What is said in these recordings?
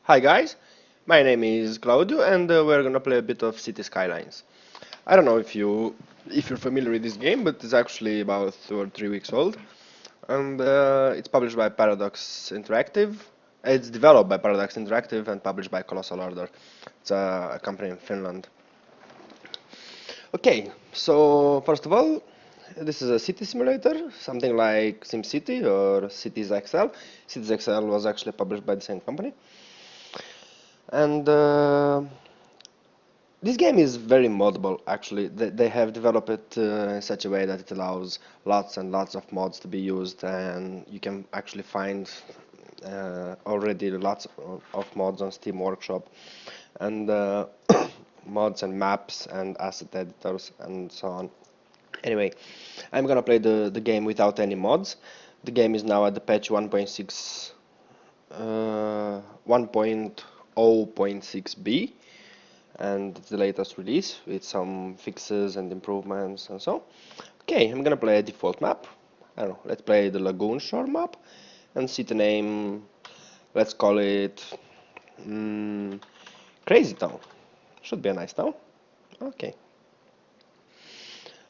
Hi guys, my name is Claudio and we're gonna play a bit of City Skylines. I don't know if you're familiar with this game, but it's actually about 2 or 3 weeks old, and it's published by Paradox Interactive. It's developed by Paradox Interactive and published by Colossal Order. It's a company in Finland. Okay, so first of all, this is a city simulator, something like SimCity or Cities XL. Cities XL was actually published by the same company. And this game is very moddable, actually. They have developed it in such a way that it allows lots and lots of mods to be used, and you can actually find already lots of mods on Steam Workshop, and mods and maps and asset editors and so on. Anyway, I'm gonna play the game without any mods. The game is now at the patch 1.6, 1.0.6b, and it's the latest release with some fixes and improvements and so. Okay, I'm gonna play a default map. I don't know, let's play the Lagoon Shore map and city name, let's call it CrazyTown. Should be a nice town. Okay.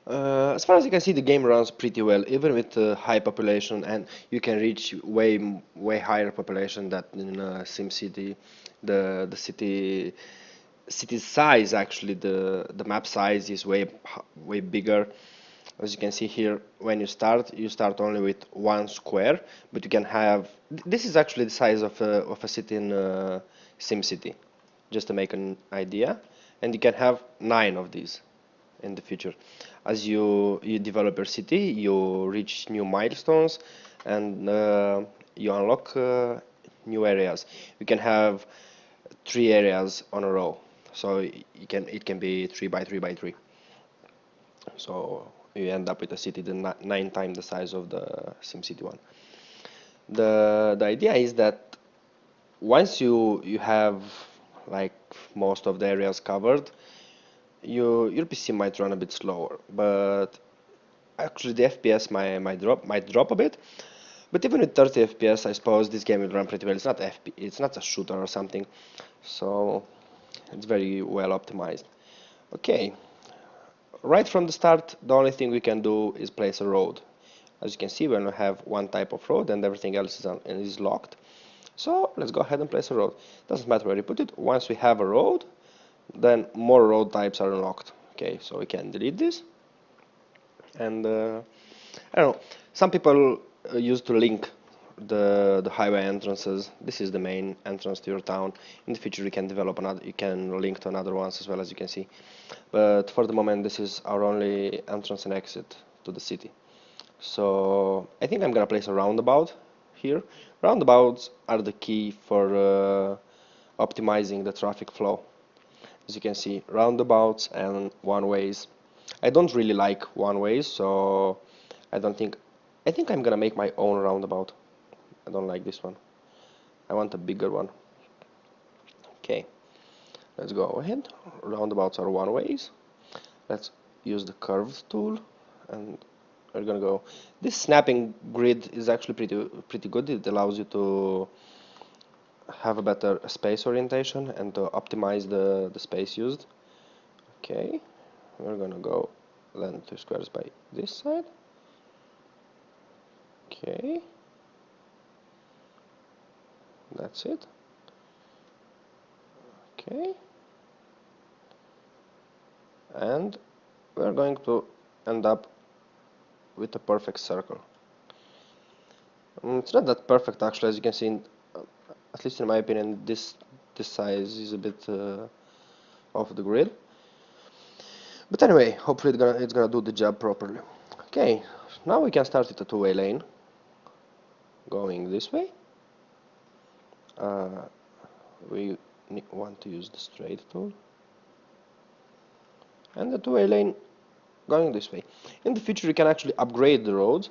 As far as you can see, the game runs pretty well, even with high population, and you can reach way higher population than in SimCity. The city size, actually, the map size is way bigger. As you can see here, when you start only with 1 square, but you can have. This is actually the size of a city in SimCity, just to make an idea, and you can have 9 of these in the future. As you develop your city, you reach new milestones, and you unlock new areas. You can have 3 areas on a row, so it can be 3 by 3 by 3. So you end up with a city 9 times the size of the SimCity one. The idea is that once you have like most of the areas covered, your PC might run a bit slower, but actually the FPS might drop a bit. But even with 30 FPS, I suppose this game will run pretty well. It's not a shooter or something, so it's very well optimized. Okay, right from the start, the only thing we can do is place a road. As you can see, we only have one type of road, and everything else is locked. So let's go ahead and place a road. Doesn't matter where you put it. Once we have a road, then more road types are unlocked. Okay, so we can delete this. And I don't know. Some people used to link the highway entrances. This is the main entrance to your town. In the future, you can develop another. You can link to another ones as well, as you can see. But for the moment, this is our only entrance and exit to the city. So I think I'm gonna place a roundabout here. Roundabouts are the key for optimizing the traffic flow. As you can see, roundabouts and one-ways. I don't really like one-ways, so I don't think. I think I'm gonna make my own roundabout. I don't like this one. I want a bigger one. Okay, let's go ahead. Roundabouts are one-ways. Let's use the curved tool, and we're gonna go. This snapping grid is actually pretty good. It allows you to have a better space orientation and to optimize the space used. Okay, we're gonna go then 2 squares by this side. Okay, that's it. Okay, and we're going to end up with a perfect circle. It's not that perfect actually, as you can see. At least in my opinion, this size is a bit off the grid. But anyway, hopefully it's gonna do the job properly. Okay, now we can start with a two-way lane going this way. We want to use the straight tool, and the two-way lane going this way. In the future, you can actually upgrade the roads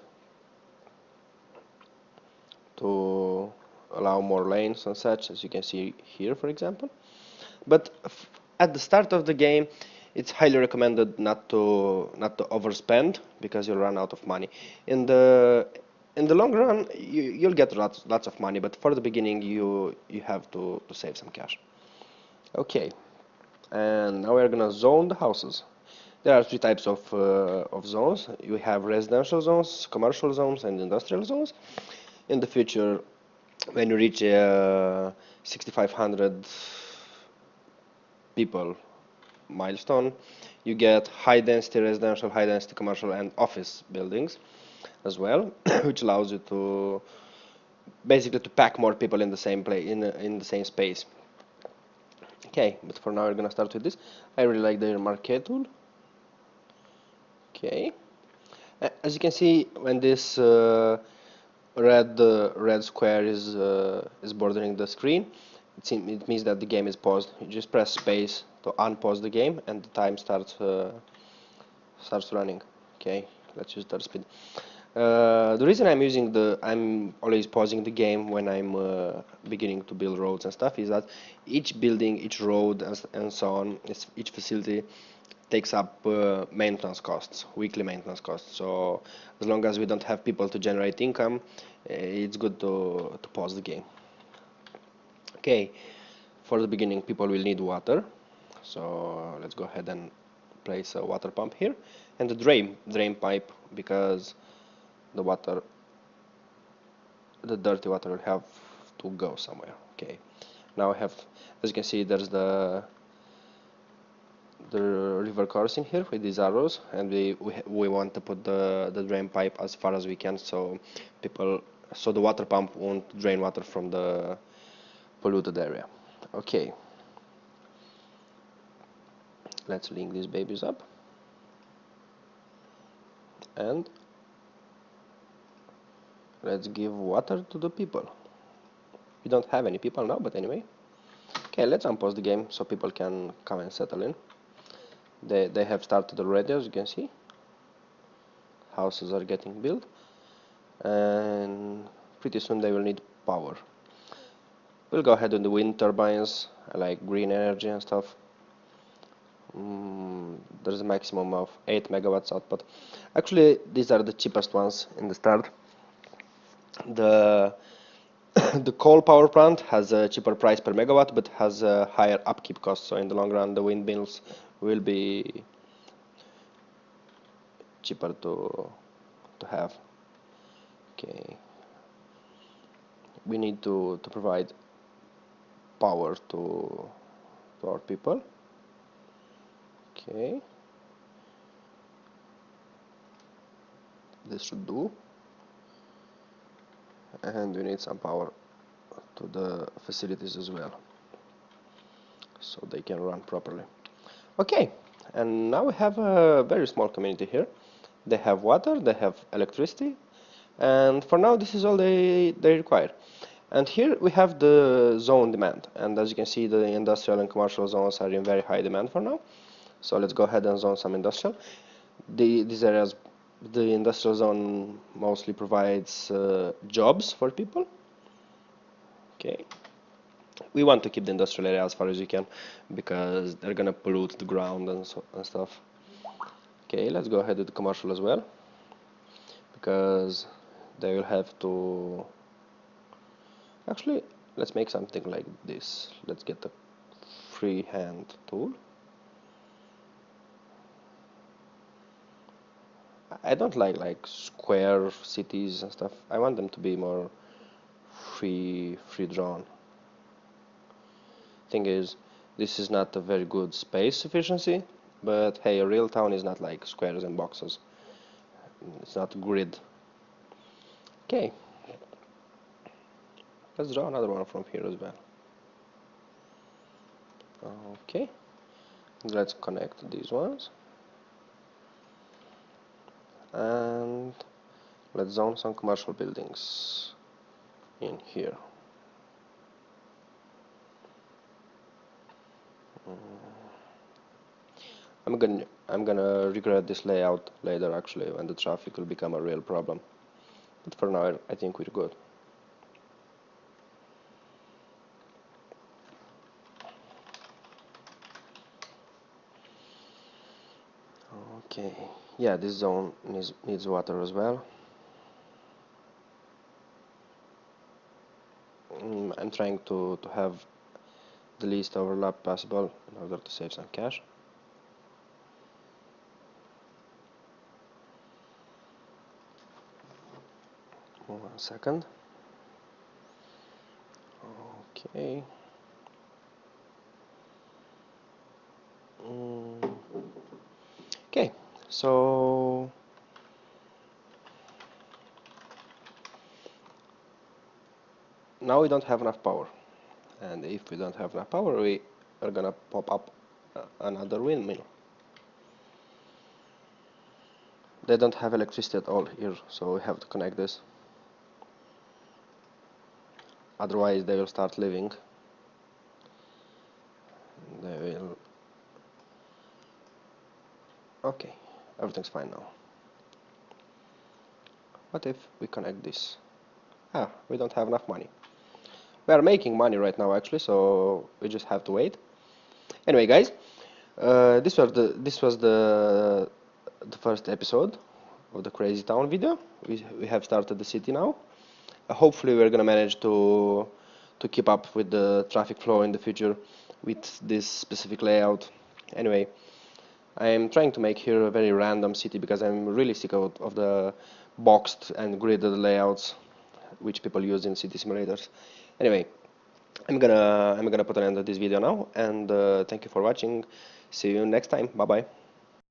to allow more lanes and such, as you can see here, for example. But at the start of the game, it's highly recommended not to overspend, because you'll run out of money. In the in the long run, you'll get lots of money, but for the beginning, you have to save some cash. Okay, and now we're gonna zone the houses. There are three types of zones. You have residential zones, commercial zones, and industrial zones. In the future, when you reach 6,500 people milestone, you get high density residential, high density commercial, and office buildings as well, which allows you to basically to pack more people in the same place in the same space. Okay, but for now we're gonna start with this. I really like the marquee tool. Okay, as you can see, when this red square is bordering the screen, it means that the game is paused. You just press space to unpause the game, and the time starts running. Okay, let's use the speed. The reason I'm always pausing the game when I'm beginning to build roads and stuff is that each building, each road, and so on, each facility takes up maintenance costs, weekly maintenance costs. So as long as we don't have people to generate income, it's good to pause the game. Okay, for the beginning, people will need water. So let's go ahead and place a water pump here, and the drain pipe, because the water, the dirty water will have to go somewhere. Okay, now I have, as you can see, there's the river coursing here with these arrows, and we want to put the drain pipe as far as we can, so the water pump won't drain water from the polluted area. Okay, let's link these babies up, and let's give water to the people. We don't have any people now, but anyway. Okay, let's unpause the game so people can come and settle in. They have started already, as you can see. Houses are getting built, and pretty soon they will need power. We'll go ahead with the wind turbines. I like green energy and stuff. There's a maximum of 8 megawatts output. Actually, these are the cheapest ones in the start. The the coal power plant has a cheaper price per megawatt, but has a higher upkeep cost. So in the long run, the windmills will be cheaper to have. Okay, we need to provide power to our people. Okay, this should do, and we need some power to the facilities as well, so they can run properly. Okay, and now we have a very small community here. They have water, they have electricity, and for now this is all they require. And here we have the zone demand, and as you can see, the industrial and commercial zones are in very high demand for now. So let's go ahead and zone some industrial. These areas, the industrial zone mostly provides jobs for people. Okay, we want to keep the industrial area as far as you can, because they're gonna pollute the ground and stuff. Okay, let's go ahead with the commercial as well, because they will have to. Actually, let's make something like this. Let's get a freehand tool. I don't like square cities and stuff. I want them to be more free drawn. Thing is, this is not a very good space efficiency, but hey, a real town is not like squares and boxes. It's not a grid. Okay, let's draw another one from here as well. Okay, let's connect these ones, and let's zone some commercial buildings in here. I'm gonna regret this layout later, actually, when the traffic will become a real problem. But for now, I think we're good. Okay, yeah, this zone needs water as well. I'm trying to have the least overlap possible in order to save some cache. One second. Okay. Okay, so now we don't have enough power, and if we don't have enough power, we are gonna pop up another windmill. They don't have electricity at all here, so we have to connect this. Otherwise, they will start living. They will. Okay, everything's fine now. What if we connect this? Ah, we don't have enough money. We are making money right now, actually, so we just have to wait. Anyway, guys, this was the first episode of the CrazyTown video. We have started the city now. Hopefully, we're gonna manage to keep up with the traffic flow in the future with this specific layout. Anyway, I'm trying to make here a very random city because I'm really sick of the boxed and gridded layouts which people use in city simulators. Anyway, I'm gonna put an end to this video now, and thank you for watching. See you next time. Bye bye.